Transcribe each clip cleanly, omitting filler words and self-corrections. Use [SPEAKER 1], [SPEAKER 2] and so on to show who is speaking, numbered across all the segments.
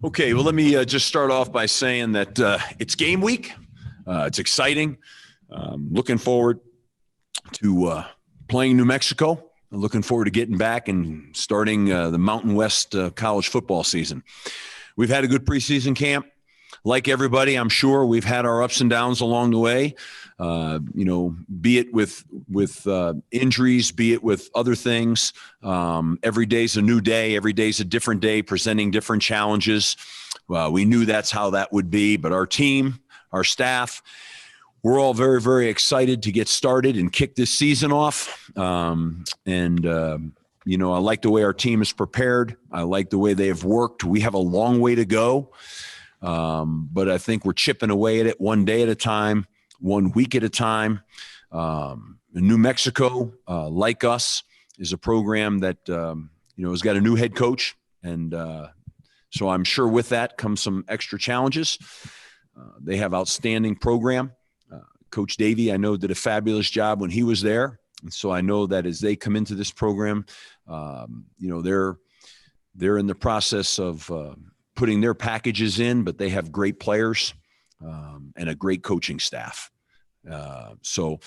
[SPEAKER 1] Okay, well, let me just start off by saying that it's game week. It's exciting. Looking forward to playing New Mexico. I'm looking forward to getting back and starting the Mountain West college football season. We've had a good preseason camp. Like everybody, I'm sure we've had our ups and downs along the way. Be it with injuries, be it with other things. Every day's a new day. Every day's a different day, presenting different challenges. We knew that's how that would be, but our team, our staff, we're all very, very excited to get started and kick this season off. I like the way our team is prepared. I like the way they have worked. We have a long way to go. But I think we're chipping away at it one day at a time, 1 week at a time. New Mexico, like us, is a program that, has got a new head coach. And so I'm sure with that comes some extra challenges. They have outstanding program. Coach Davey, I know, did a fabulous job when he was there. And so I know that as they come into this program, they're in the process of putting their packages in, but they have great players and a great coaching staff. So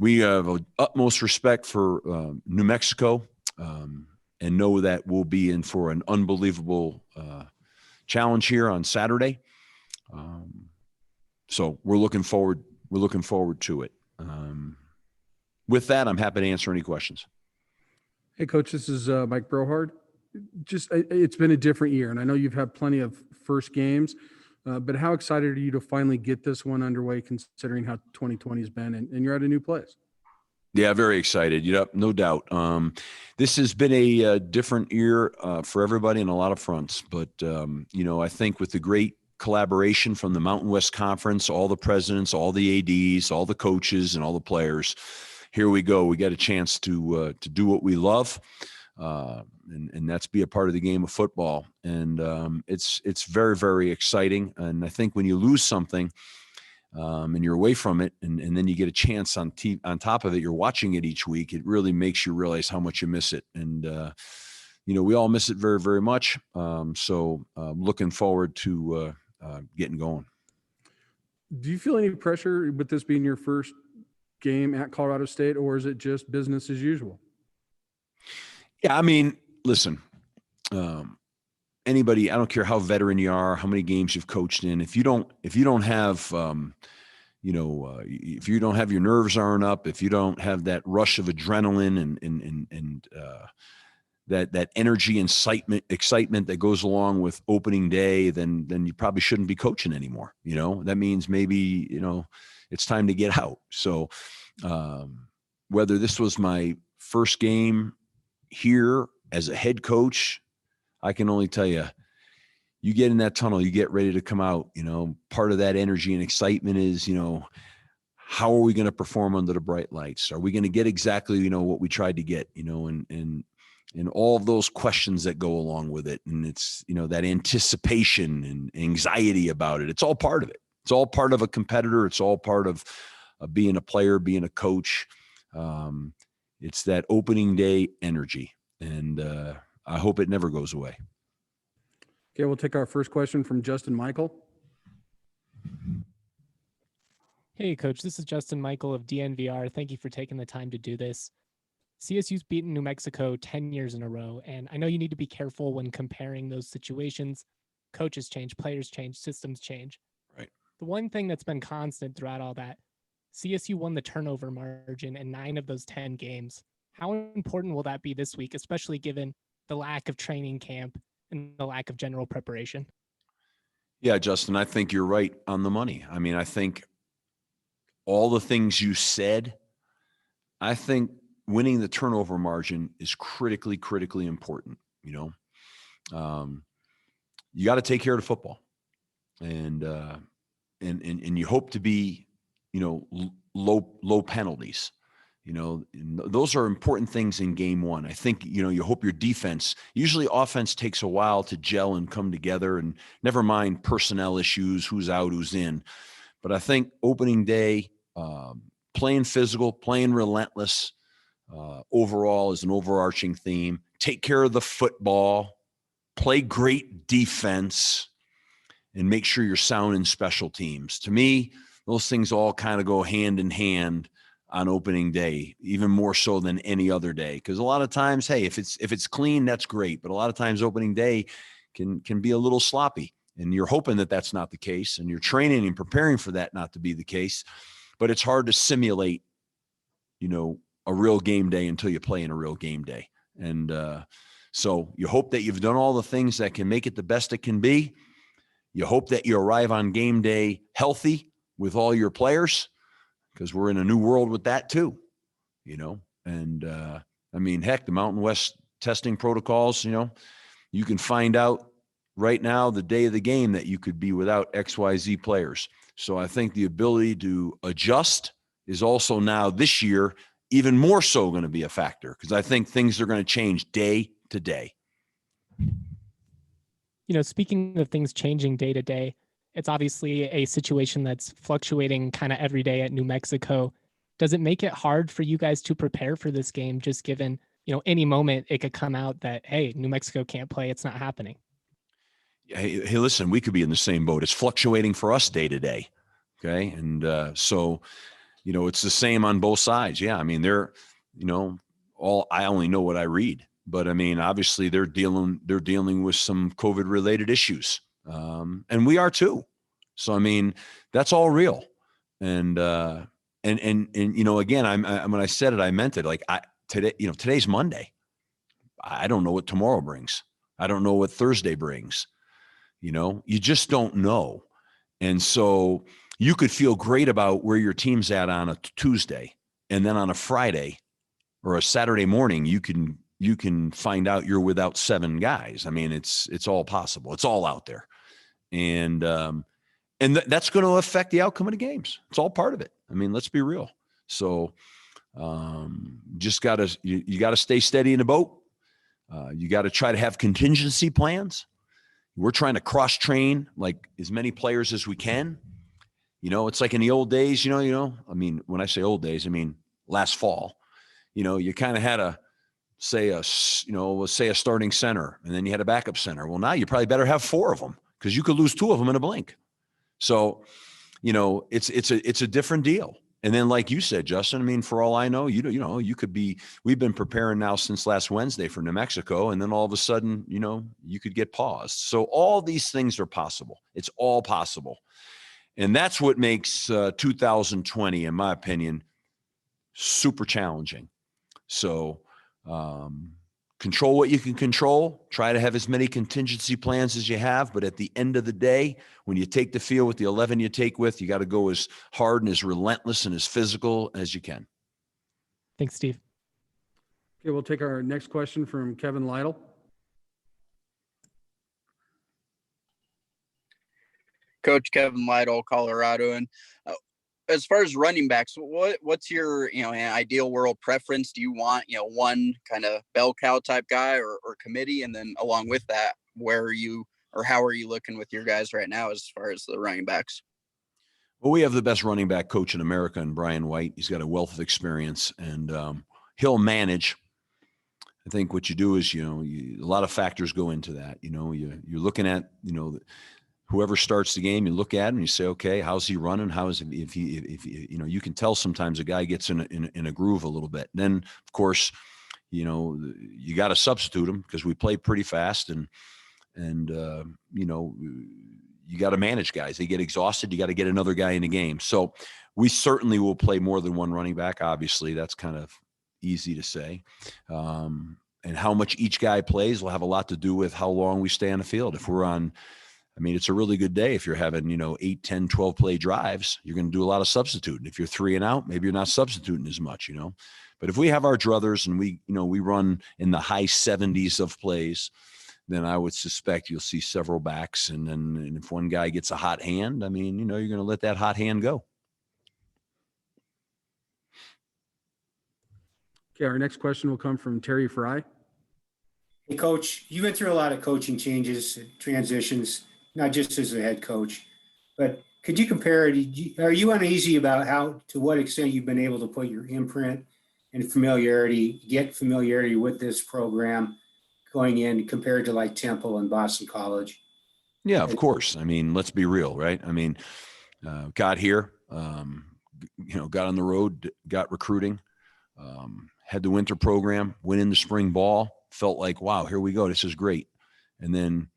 [SPEAKER 1] we have utmost respect for New Mexico and know that we'll be in for an unbelievable challenge here on Saturday. So we're looking forward to it. With that, I'm happy to answer any questions.
[SPEAKER 2] Hey, Coach, this is Mike Brohard. It's been a different year, and I know you've had plenty of first games, but how excited are you to finally get this one underway, considering how 2020 has been, and you're at a new place?
[SPEAKER 1] Yeah, very excited. No doubt. This has been a different year for everybody in a lot of fronts, but I think with the great collaboration from the Mountain West Conference, all the presidents, all the ADs, all the coaches, and all the players, here we go. We got a chance to do what we love. And that's be a part of the game of football. And it's very, very exciting. And I think when you lose something and you're away from it and then you get a chance on top of it, you're watching it each week, it really makes you realize how much you miss it. And, we all miss it very, very much. So looking forward to getting going.
[SPEAKER 2] Do you feel any pressure with this being your first game at Colorado State, or is it just business as usual?
[SPEAKER 1] Yeah, I mean, listen, anybody, I don't care how veteran you are, how many games you've coached in, if you don't have, if you don't have your nerves ironed up, if you don't have that rush of adrenaline and that energy and excitement that goes along with opening day, then you probably shouldn't be coaching anymore. That means maybe, it's time to get out. So whether this was my first game here as a head coach, I can only tell you, you get in that tunnel, you get ready to come out. Part of that energy and excitement is, how are we going to perform under the bright lights? Are we going to get exactly, what we tried to get, and all of those questions that go along with it. And it's, that anticipation and anxiety about it. It's all part of it. It's all part of a competitor. It's all part of being a player, being a coach. It's that opening day energy. And I hope it never goes away.
[SPEAKER 2] Okay, we'll take our first question from Justin Michael.
[SPEAKER 3] Hey, Coach, this is Justin Michael of DNVR. Thank you for taking the time to do this. CSU's beaten New Mexico 10 years in a row, and I know you need to be careful when comparing those situations. Coaches change, players change, systems change.
[SPEAKER 1] Right.
[SPEAKER 3] The one thing that's been constant throughout all that, CSU won the turnover margin in 9 of those 10 games. How important will that be this week, especially given the lack of training camp and the lack of general preparation?
[SPEAKER 1] Yeah, Justin, I think you're right on the money. I mean, I think all the things you said, I think winning the turnover margin is critically important. You got to take care of the football, and you hope to be, low penalties. Those are important things in game one. I think, you hope your defense, usually offense takes a while to gel and come together, and never mind personnel issues, who's out, who's in. But I think opening day, playing physical, playing relentless, overall is an overarching theme. Take care of the football, play great defense, and make sure you're sound in special teams. To me, those things all kind of go hand in hand on opening day, even more so than any other day. Because a lot of times, hey, if it's clean, that's great. But a lot of times opening day can be a little sloppy, and you're hoping that that's not the case, and you're training and preparing for that not to be the case. But it's hard to simulate, a real game day until you play in a real game day. And so you hope that you've done all the things that can make it the best it can be. You hope that you arrive on game day healthy with all your players, because we're in a new world with that too, and heck, the Mountain West testing protocols, you can find out right now, the day of the game, that you could be without XYZ players. So I think the ability to adjust is also now this year even more so going to be a factor, because I think things are going to change day to day.
[SPEAKER 3] Speaking of things changing day to day, it's obviously a situation that's fluctuating kind of every day at New Mexico. Does it make it hard for you guys to prepare for this game, just given, any moment it could come out that, hey, New Mexico can't play, it's not happening?
[SPEAKER 1] Hey, listen, we could be in the same boat. It's fluctuating for us day to day. Okay. And so, it's the same on both sides. Yeah. They're, I only know what I read, but obviously they're dealing with some COVID related issues. And we are too. So, that's all real. And again, when I said it, I meant it. Like today's Monday. I don't know what tomorrow brings. I don't know what Thursday brings. You just don't know. And so you could feel great about where your team's at on a Tuesday, and then on a Friday or a Saturday morning, you can find out you're without 7 guys. It's all possible. It's all out there. And that's going to affect the outcome of the games. It's all part of it. Let's be real. So just you gotta stay steady in the boat. You got to try to have contingency plans. We're trying to cross train like as many players as we can. It's like in the old days, when I say old days, last fall, you kind of had let's say a starting center, and then you had a backup center. Well, now you probably better have 4 of them, because you could lose 2 of them in a blink. So, it's a different deal. And then, like you said, Justin, for all I know, we've been preparing now since last Wednesday for New Mexico, and then all of a sudden, you could get paused. So all these things are possible. It's all possible. And that's what makes 2020, in my opinion, super challenging. So control what you can control. Try to have as many contingency plans as you have. But at the end of the day, when you take the field with the 11 you take with, you got to go as hard and as relentless and as physical as you can.
[SPEAKER 3] Thanks, Steve.
[SPEAKER 2] Okay, we'll take our next question from Kevin Lytle.
[SPEAKER 4] Coach Kevin Lytle, Colorado. And as far as running backs, what's your ideal world preference? Do you want one kind of bell cow type guy or committee, and then along with that, how are you looking with your guys right now as far as the running backs?
[SPEAKER 1] Well, we have the best running back coach in America, in Brian White. He's got a wealth of experience, and he'll manage. I think what you do is a lot of factors go into that. You're looking at whoever starts the game, you look at him and you say, okay, how's he running? How is if you can tell sometimes a guy gets in a groove a little bit. And then of course, you got to substitute him, because we play pretty fast, and you got to manage guys. They get exhausted. You got to get another guy in the game. So we certainly will play more than one running back. Obviously, that's kind of easy to say. And how much each guy plays will have a lot to do with how long we stay on the field. If we're on, it's a really good day. If you're having, 8, 10, 12 play drives, you're going to do a lot of substituting. If you're 3 and out, maybe you're not substituting as much, But if we have our druthers and we run in the high 70s of plays, then I would suspect you'll see several backs. And if one guy gets a hot hand, you're going to let that hot hand go.
[SPEAKER 2] Okay, our next question will come from Terry Fry.
[SPEAKER 5] Hey, Coach, you went through a lot of coaching changes, transitions, not just as a head coach, but could you compare it? Are you uneasy about to what extent you've been able to put your imprint and get familiarity with this program going in compared to like Temple and Boston College?
[SPEAKER 1] Yeah, of course. I mean, let's be real, right? I mean, got here, got on the road, got recruiting, had the winter program, went into spring ball, felt like, wow, here we go. This is great. And then,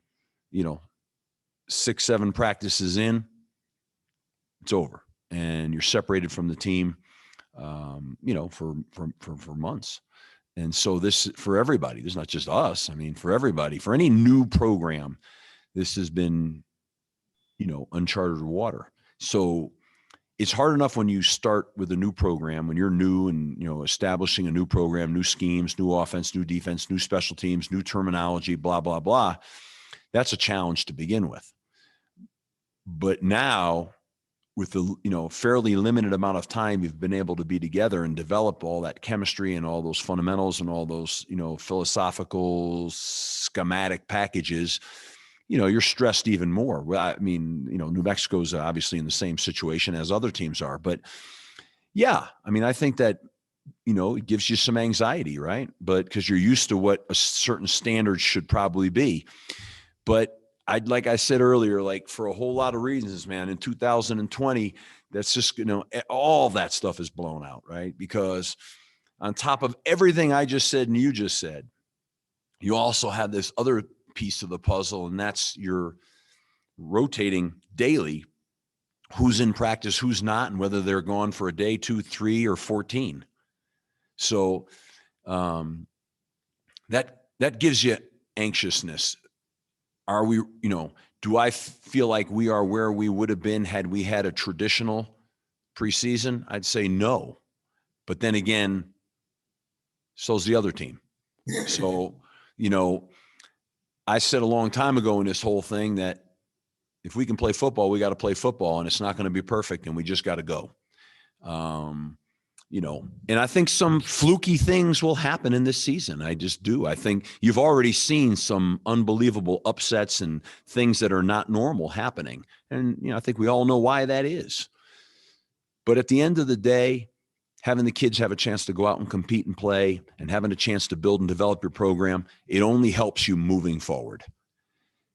[SPEAKER 1] 6, 7 practices in, it's over. And you're separated from the team, for months. And so this, for everybody, this is not just us. I mean, for everybody, for any new program, this has been, uncharted water. So it's hard enough when you start with a new program, when you're new and, establishing a new program, new schemes, new offense, new defense, new special teams, new terminology, blah, blah, blah. That's a challenge to begin with. But now with the, fairly limited amount of time you've been able to be together and develop all that chemistry and all those fundamentals and all those, philosophical schematic packages, you're stressed even more. Well, I mean, New Mexico's obviously in the same situation as other teams are, but yeah, I mean, I think that, it gives you some anxiety, right? But because you're used to what a certain standard should probably be. But like I said earlier, like for a whole lot of reasons, man, in 2020, that's just, all that stuff is blown out, right? Because on top of everything I just said and you just said, you also have this other piece of the puzzle, and that's you're rotating daily who's in practice, who's not, and whether they're gone for a day, 2, 3, or 14. So that gives you anxiousness. Are we, do I feel like we are where we would have been had we had a traditional preseason? I'd say no. But then again, so's the other team. So, I said a long time ago in this whole thing that if we can play football, we got to play football, and it's not going to be perfect, and we just got to go. And I think some fluky things will happen in this season. I just do. I think you've already seen some unbelievable upsets and things that are not normal happening. And, I think we all know why that is. But at the end of the day, having the kids have a chance to go out and compete and play and having a chance to build and develop your program, it only helps you moving forward.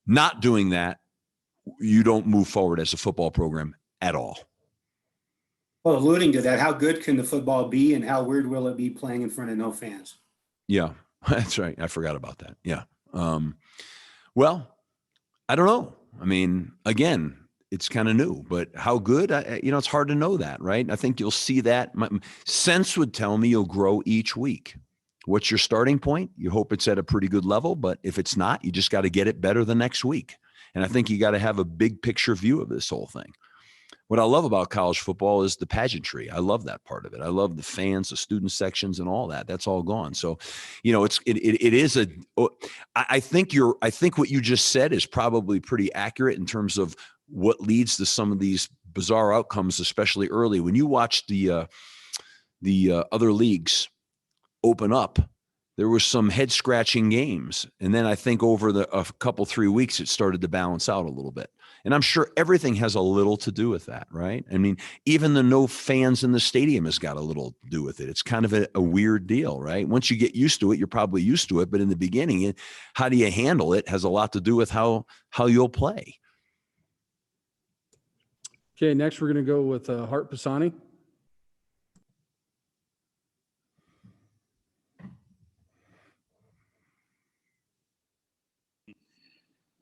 [SPEAKER 1] Not doing that, you don't move forward as a football program at all.
[SPEAKER 5] Well, alluding to that, how good can the football be and how weird will it be playing in front of no fans?
[SPEAKER 1] Yeah, that's right. I forgot about that. Yeah. Well, I don't know. I mean, again, it's kind of new, but how good, it's hard to know that, right? I think you'll see that. My sense would tell me you'll grow each week. What's your starting point? You hope it's at a pretty good level, but if it's not, you just got to get it better the next week. And I think you got to have a big picture view of this whole thing. What I love about college football is the pageantry. I love that part of it. I love the fans, the student sections, and all that. That's all gone. So, I think what you just said is probably pretty accurate in terms of what leads to some of these bizarre outcomes, especially early. When you watch the other leagues open up, there was some head scratching games. And then I think over a couple, 3 weeks, it started to balance out a little bit. And I'm sure everything has a little to do with that, right? I mean, even the no fans in the stadium has got a little to do with it. It's kind of a weird deal, right? Once you get used to it, you're probably used to it. But in the beginning, how do you handle it has a lot to do with how you'll play.
[SPEAKER 2] Okay, next we're going to go with Hart Pisani.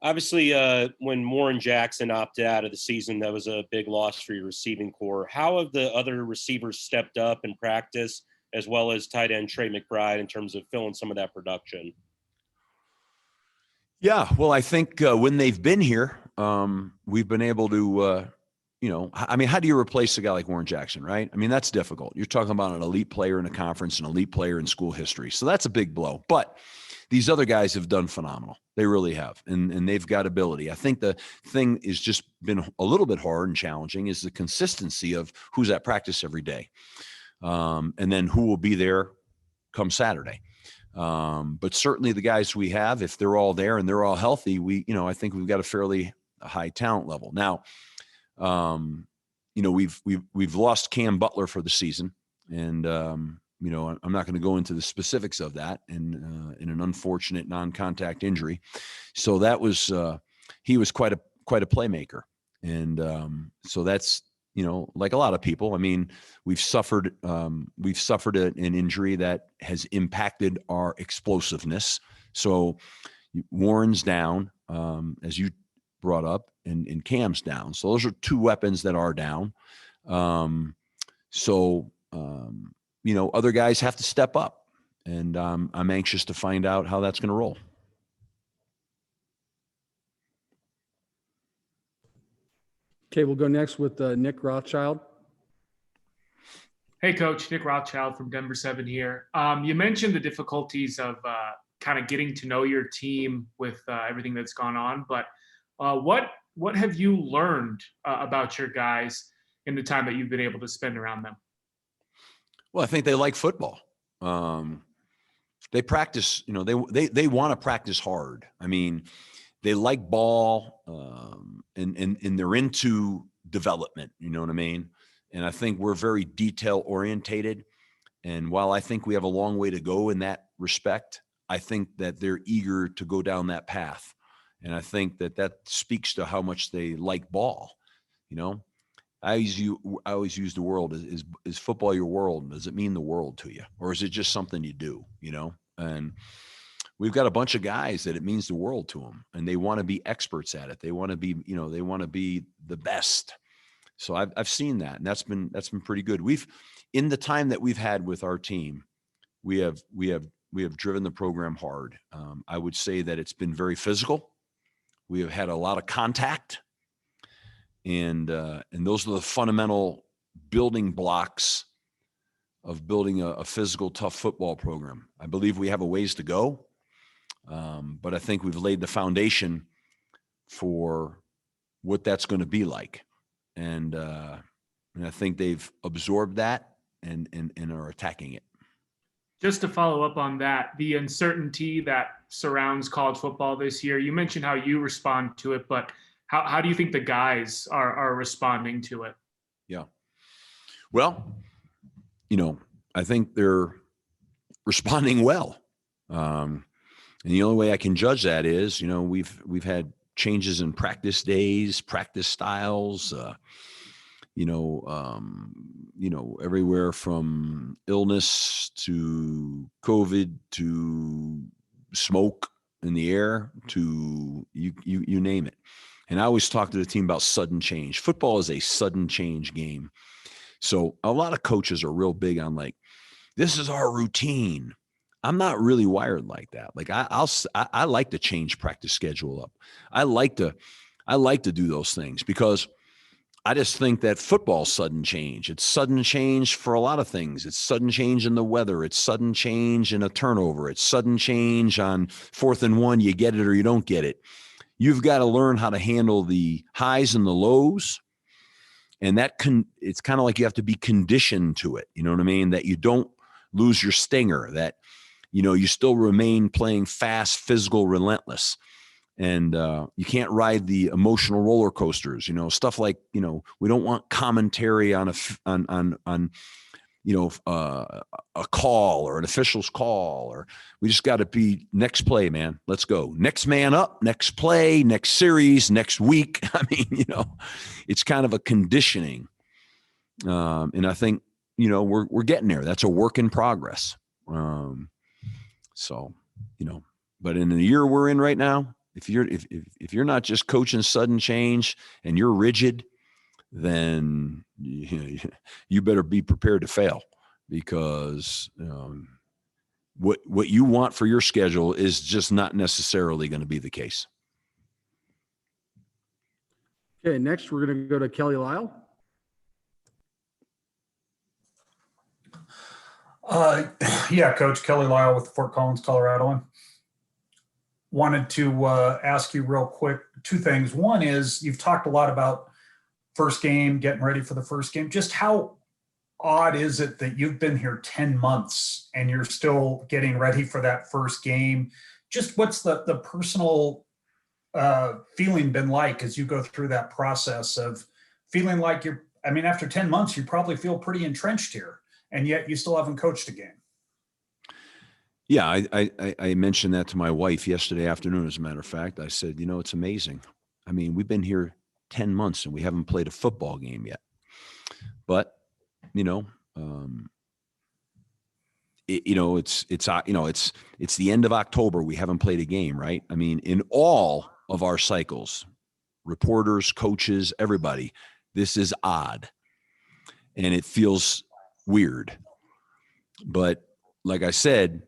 [SPEAKER 6] Obviously, when Warren Jackson opted out of the season, that was a big loss for your receiving core. How have the other receivers stepped up in practice, as well as tight end Trey McBride, in terms of filling some of that production?
[SPEAKER 1] Yeah, well, I think when they've been here, we've been able to, how do you replace a guy like Warren Jackson, right? I mean, that's difficult. You're talking about an elite player in a conference, an elite player in school history. So that's a big blow. But these other guys have done phenomenal. They really have. And they've got ability. I think the thing is just been a little bit hard and challenging is the consistency of who's at practice every day. And then who will be there come Saturday. But certainly the guys we have, if they're all there and they're all healthy, I think we've got a fairly high talent level. Now, we've lost Cam Butler for the season, and I'm not going to go into the specifics of that in an unfortunate non-contact injury. So that was he was quite a playmaker. And so that's, like a lot of people, I mean, we've suffered an injury that has impacted our explosiveness. So Warren's down, as you brought up, and Cam's down. So those are two weapons that are down. Other guys have to step up, and I'm anxious to find out how that's going to roll.
[SPEAKER 2] Okay, we'll go next with Nick Rothschild.
[SPEAKER 7] Hey, Coach. Nick Rothschild from Denver 7 here. You mentioned the difficulties of kind of getting to know your team with everything that's gone on, but what have you learned about your guys in the time that you've been able to spend around them?
[SPEAKER 1] Well, I think they like football. They practice, they want to practice hard. I mean, they like ball, and they're into development, you know what I mean? And I think we're very detail orientated. And while I think we have a long way to go in that respect, I think that they're eager to go down that path. And I think that speaks to how much they like ball. I always use the world. Is football your world? Does it mean the world to you? Or is it just something you do, And we've got a bunch of guys that it means the world to them, and they want to be experts at it. They want to be, they want to be the best. So I've seen that, and that's been pretty good. In the time that we've had with our team, we have driven the program hard. I would say that it's been very physical. We have had a lot of contact, and those are the fundamental building blocks of building a physical, tough football program. I believe we have a ways to go, but I think we've laid the foundation for what that's going to be like. And I think they've absorbed that and are attacking it.
[SPEAKER 7] Just to follow up on that, the uncertainty that surrounds college football this year, you mentioned how you respond to it, but how do you think the guys are responding to it?
[SPEAKER 1] Yeah. Well, I think they're responding well. And the only way I can judge that is, we've had changes in practice days, practice styles, everywhere from illness to COVID to smoke in the air to you name it. And I always talk to the team about sudden change. Football is a sudden change game. So a lot of coaches are real big on this is our routine. I'm not really wired like that. Like I like to change practice schedule up. I like to do those things because I just think that football's sudden change. It's sudden change for a lot of things. It's sudden change in the weather. It's sudden change in a turnover. It's sudden change on 4th and 1. You get it or you don't get it. You've got to learn how to handle the highs and the lows. And it's kind of like you have to be conditioned to it. You know what I mean? That you don't lose your stinger, that, you still remain playing fast, physical, relentless. And you can't ride the emotional roller coasters, stuff like, we don't want commentary on a call or an official's call, or we just got to be next play, man. Let's go. Next man up, next play, next series, next week. I mean, it's kind of a conditioning. And I think, we're getting there. That's a work in progress. But in the year we're in right now, if you're not just coaching sudden change and you're rigid, then you better be prepared to fail, because what you want for your schedule is just not necessarily going to be the case.
[SPEAKER 2] Okay, next we're going to go to Kelly Lyle.
[SPEAKER 8] Yeah, Coach, Kelly Lyle with Fort Collins, Colorado. Wanted to ask you real quick two things. One is, you've talked a lot about first game, getting ready for the first game. Just how odd is it that you've been here 10 months and you're still getting ready for that first game? Just what's the personal feeling been like as you go through that process of feeling like after 10 months, you probably feel pretty entrenched here, and yet you still haven't coached a game.
[SPEAKER 1] Yeah, I mentioned that to my wife yesterday afternoon. As a matter of fact, I said, it's amazing. I mean, we've been here 10 months and we haven't played a football game yet. But, you know, it's the end of October. We haven't played a game, right? I mean, in all of our cycles, reporters, coaches, everybody, this is odd and it feels weird. But like I said,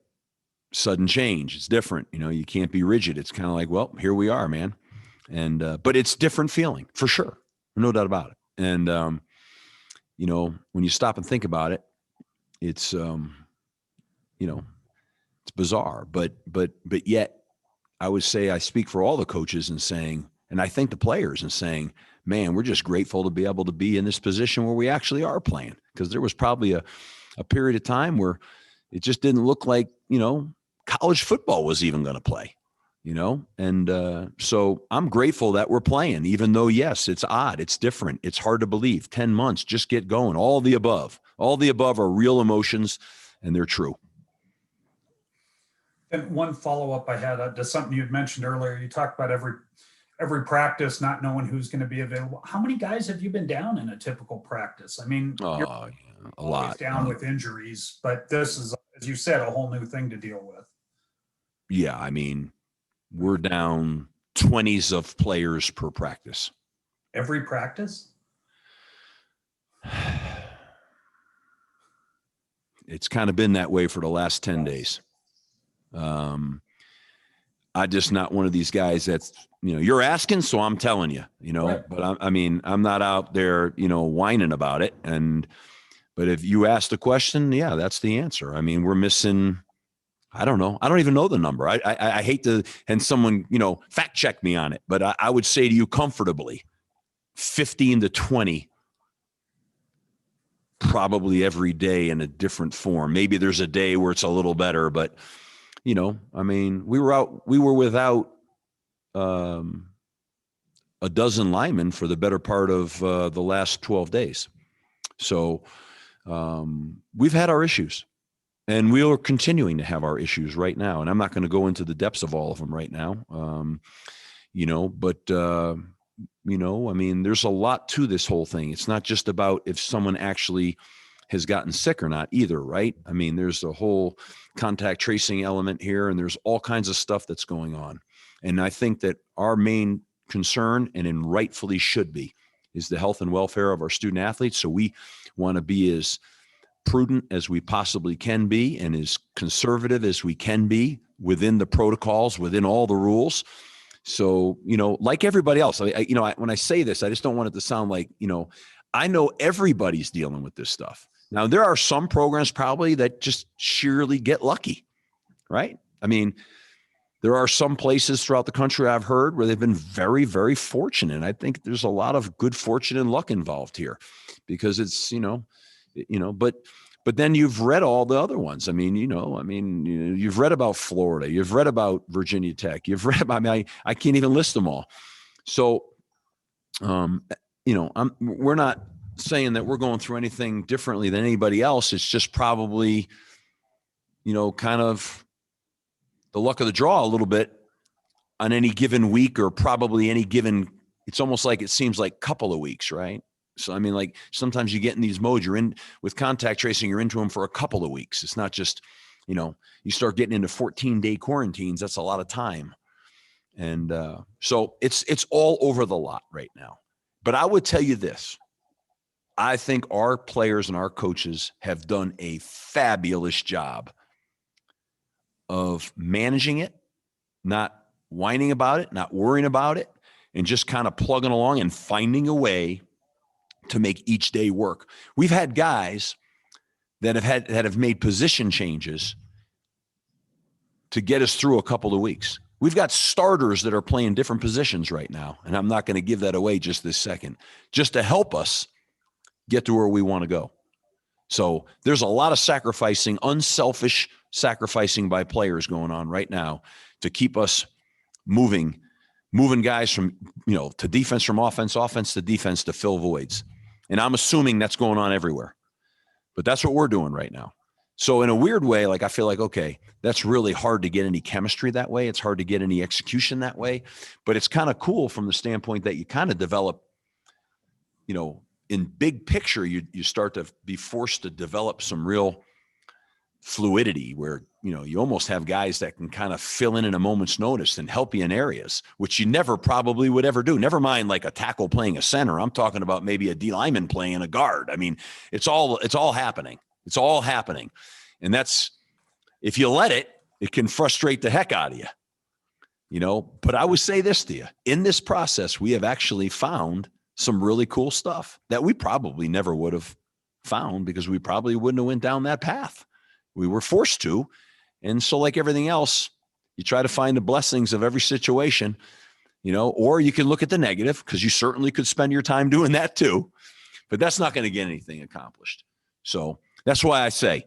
[SPEAKER 1] sudden change, it's different. You know, you can't be rigid. It's kind of like, well, here we are, man. And, but it's different feeling for sure. No doubt about it. And, you know, when you stop and think about it, it's, you know, it's bizarre, but yet I would say I speak for all the coaches and saying, and I think the players and saying, man, we're just grateful to be able to be in this position where we actually are playing. Because there was probably a period of time where it just didn't look like, you know, college football was even going to play, you know? And so I'm grateful that we're playing, even though, yes, it's odd. It's different. It's hard to believe. 10 months, just get going. All the above are real emotions and they're true.
[SPEAKER 8] And one follow-up I had to something you had mentioned earlier. You talked about every practice, not knowing who's going to be available. How many guys have you been down in a typical practice? I mean, you're
[SPEAKER 1] A
[SPEAKER 8] always
[SPEAKER 1] lot
[SPEAKER 8] down with injuries, but this is, as you said, a whole new thing to deal with.
[SPEAKER 1] Yeah. I mean, we're down 20s of players per practice.
[SPEAKER 8] Every practice?
[SPEAKER 1] It's kind of been that way for the last 10 days. I just not one of these guys that's, you know, you're asking, so I'm telling you, you know,
[SPEAKER 8] Right.
[SPEAKER 1] but I mean, I'm not out there, you know, whining about it. But if you ask the question, yeah, that's the answer. I mean, we're missing, I don't know. I don't even know the number. I hate to, and someone, you know, fact check me on it, but I would say to you comfortably 15 to 20 probably every day in a different form. Maybe there's a day where it's a little better, but you know, I mean, we were without a dozen linemen for the better part of the last 12 days. So we've had our issues and we are continuing to have our issues right now. And I'm not going to go into the depths of all of them right now. You know, but you know, I mean, there's a lot to this whole thing. It's not just about if someone actually has gotten sick or not either, right? I mean, there's a whole contact tracing element here and there's all kinds of stuff that's going on. And I think that our main concern, and rightfully should be, is the health and welfare of our student athletes. So we want to be as prudent as we possibly can be and as conservative as we can be within the protocols, within all the rules. So, you know, like everybody else, when I say this, I just don't want it to sound like, you know, I know everybody's dealing with this stuff. Now, there are some programs probably that just sheerly get lucky, right? I mean, there are some places throughout the country I've heard where they've been very, very fortunate. I think there's a lot of good fortune and luck involved here because it's, but then you've read all the other ones. I mean, you've read about Florida, you've read about Virginia Tech, you've read about, I can't even list them all. So, we're not saying that we're going through anything differently than anybody else. It's just probably, kind of the luck of the draw a little bit on any given week or probably any given, it's almost like it seems like couple of weeks, right? So, I mean, like sometimes you get in these modes, you're in with contact tracing, you're into them for a couple of weeks. It's not just, you start getting into 14-day quarantines. That's a lot of time. And so it's all over the lot right now. But I would tell you this. I think our players and our coaches have done a fabulous job of managing it, not whining about it, not worrying about it, and just kind of plugging along and finding a way to make each day work. We've had guys that have made position changes to get us through a couple of weeks. We've got starters that are playing different positions right now, and I'm not going to give that away just this second, just to help us get to where we want to go. So there's a lot of sacrificing, unselfish sacrificing by players going on right now to keep us moving guys from, to defense, from offense to defense to fill voids. And I'm assuming that's going on everywhere, but that's what we're doing right now. So in a weird way, like I feel like, okay, that's really hard to get any chemistry that way. It's hard to get any execution that way, but it's kind of cool from the standpoint that you kind of develop, in big picture, you start to be forced to develop some real fluidity where, you almost have guys that can kind of fill in a moment's notice and help you in areas, which you never probably would ever do. Never mind like a tackle playing a center. I'm talking about maybe a D lineman playing a guard. I mean, it's all happening. It's all happening. And that's, if you let it, it can frustrate the heck out of you, but I would say this to you, in this process, we have actually found some really cool stuff that we probably never would have found because we probably wouldn't have went down that path. We were forced to. And so like everything else, you try to find the blessings of every situation, or you can look at the negative because you certainly could spend your time doing that too, but that's not going to get anything accomplished. So that's why I say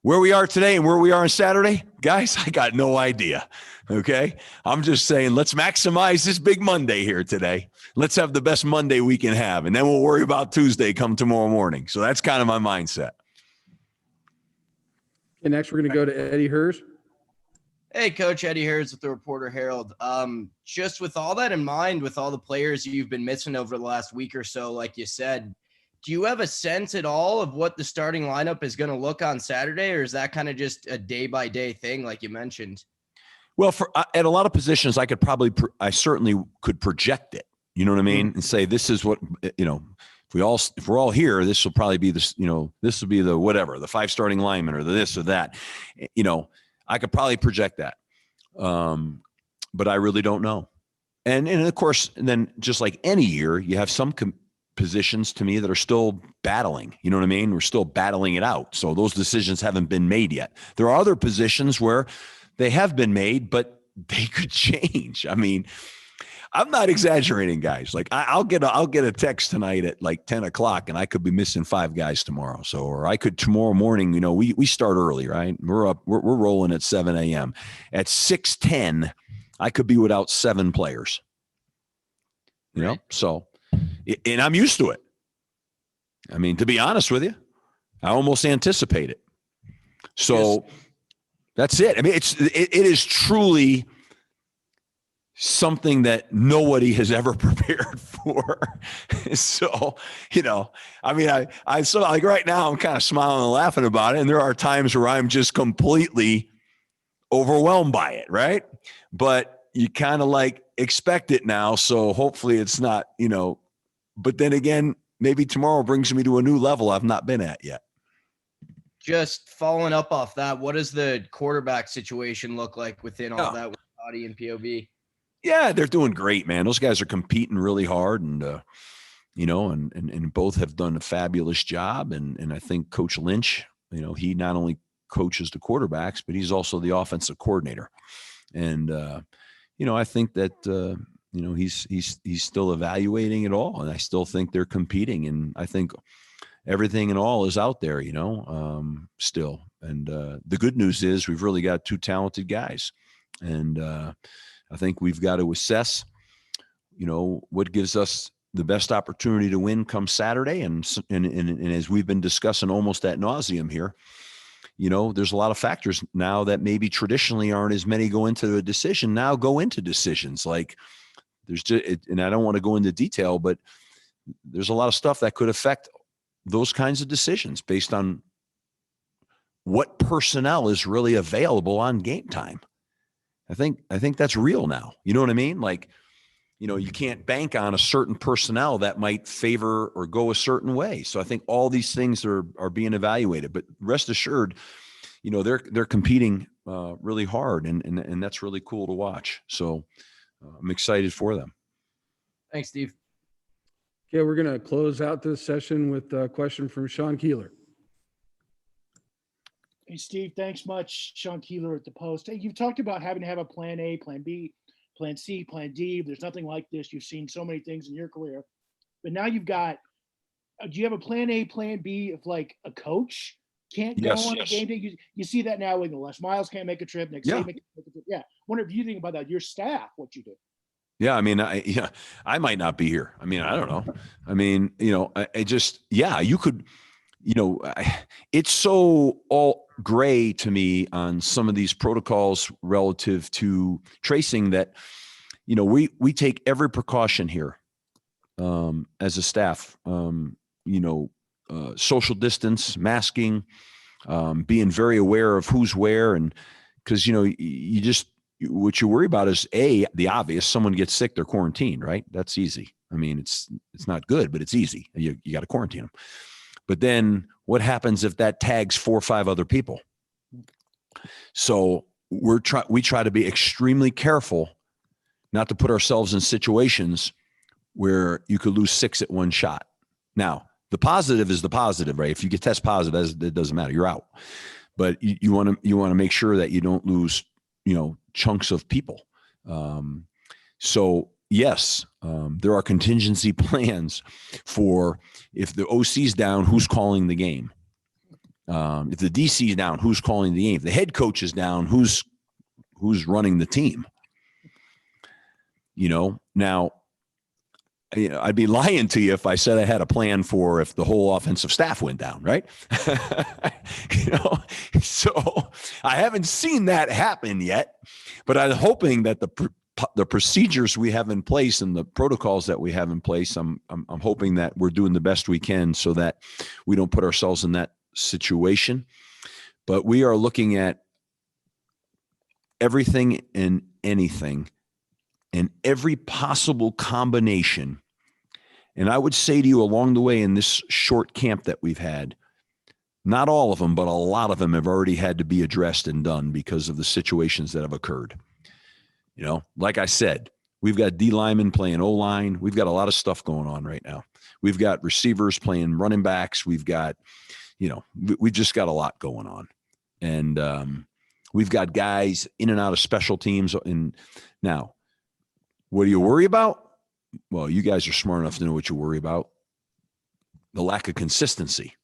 [SPEAKER 1] where we are today and where we are on Saturday, guys, I got no idea. Okay. I'm just saying, let's maximize this big Monday here today. Let's have the best Monday we can have. And then we'll worry about Tuesday come tomorrow morning. So that's kind of my mindset.
[SPEAKER 2] And next, we're going to go to Eddie Hers.
[SPEAKER 9] Hey, Coach, Eddie Hers with the Reporter Herald. Just with all that in mind, with all the players you've been missing over the last week or so, like you said, do you have a sense at all of what the starting lineup is going to look on Saturday, or is that kind of just a day-by-day thing, like you mentioned?
[SPEAKER 1] Well, at a lot of positions, I certainly could project it. You know what I mean? And say, this is what, if we're all here, this will probably be this, this will be the whatever, the 5 starting linemen or the this or that. I could probably project that. But I really don't know. And of course, then just like any year, you have some positions to me that are still battling. You know what I mean? We're still battling it out. So those decisions haven't been made yet. There are other positions where they have been made, but they could change. I mean, I'm not exaggerating, guys. Like I'll get a text tonight at like 10 o'clock and I could be missing 5 guys tomorrow. So, or I could tomorrow morning, we start early, right? We're rolling at 7 a.m. At 6:10, I could be without 7 players, So, and I'm used to it. I mean, to be honest with you, I almost anticipate it. So that's it. I mean, it is truly something that nobody has ever prepared for. So, I mean, I so like right now I'm kind of smiling and laughing about it. And there are times where I'm just completely overwhelmed by it. Right. But you kind of like expect it now. So hopefully it's not, but then again, maybe tomorrow brings me to a new level I've not been at yet.
[SPEAKER 9] Just following up off that, what does the quarterback situation look like within all that with Audi and POV?
[SPEAKER 1] Yeah, they're doing great, man. Those guys are competing really hard, and and both have done a fabulous job. And I think Coach Lynch, he not only coaches the quarterbacks, but he's also the offensive coordinator. And I think that he's still evaluating it all, and I still think they're competing. And I think everything and all is out there, still. And the good news is we've really got 2 talented guys, and I think we've got to assess, what gives us the best opportunity to win come Saturday. And as we've been discussing almost ad nauseum here, there's a lot of factors now that maybe traditionally aren't as many go into a decision, now go into decisions. Like there's just, and I don't want to go into detail, but there's a lot of stuff that could affect those kinds of decisions based on what personnel is really available on game time. I think that's real now. You know what I mean? Like, you can't bank on a certain personnel that might favor or go a certain way. So I think all these things are being evaluated, but rest assured, they're competing really hard and that's really cool to watch. So I'm excited for them.
[SPEAKER 9] Thanks, Steve.
[SPEAKER 2] Okay, we're going to close out this session with a question from Sean Keeler.
[SPEAKER 10] Hey, Steve, thanks much. Sean Keeler at the Post. Hey, you've talked about having to have a plan A, plan B, plan C, plan D. There's nothing like this. You've seen so many things in your career. But now you've got, do you have a plan A, plan B if like a coach can't go on a game day? You see that now when Les Miles can't make a trip. Nick Saban can't make a trip. Yeah. Wonder if you think about that, your staff, what you do. Yeah,
[SPEAKER 1] I mean, I might not be here. I mean, I don't know. I mean, I just, you could, it's so all gray to me on some of these protocols relative to tracing that, we take every precaution here as a staff, social distance, masking, being very aware of who's where. And because, what you worry about is the obvious, someone gets sick, they're quarantined, right? That's easy. I mean, it's not good, but it's easy. You got to quarantine them. But then what happens if that tags 4 or 5 other people? So we try to be extremely careful not to put ourselves in situations where you could lose 6 at one shot. Now, the positive is the positive, right? If you get test positive, it doesn't matter. You're out. But you want to make sure that you don't lose, chunks of people. So yes, there are contingency plans for if the OC's down, who's calling the game? If the DC is down, who's calling the game? If the head coach is down, who's running the team? Now, I'd be lying to you if I said I had a plan for if the whole offensive staff went down, right? So I haven't seen that happen yet, but I'm hoping that the procedures we have in place and the protocols that we have in place, I'm hoping that we're doing the best we can so that we don't put ourselves in that situation. But we are looking at everything and anything and every possible combination. And I would say to you along the way in this short camp that we've had, not all of them, but a lot of them have already had to be addressed and done because of the situations that have occurred. Like I said, we've got D linemen playing O-line. We've got a lot of stuff going on right now. We've got receivers playing running backs. We've got, we've just got a lot going on. And we've got guys in and out of special teams. And now, what do you worry about? Well, you guys are smart enough to know what you worry about. The lack of consistency,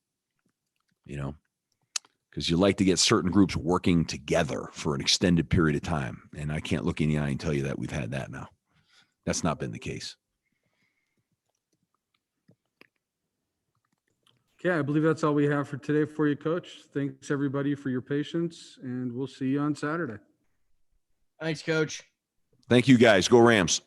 [SPEAKER 1] because you like to get certain groups working together for an extended period of time. And I can't look in the eye and tell you that we've had that now. That's not been the case.
[SPEAKER 2] Okay, I believe that's all we have for today for you, Coach. Thanks, everybody, for your patience, and we'll see you on Saturday.
[SPEAKER 9] Thanks, Coach.
[SPEAKER 1] Thank you, guys. Go Rams.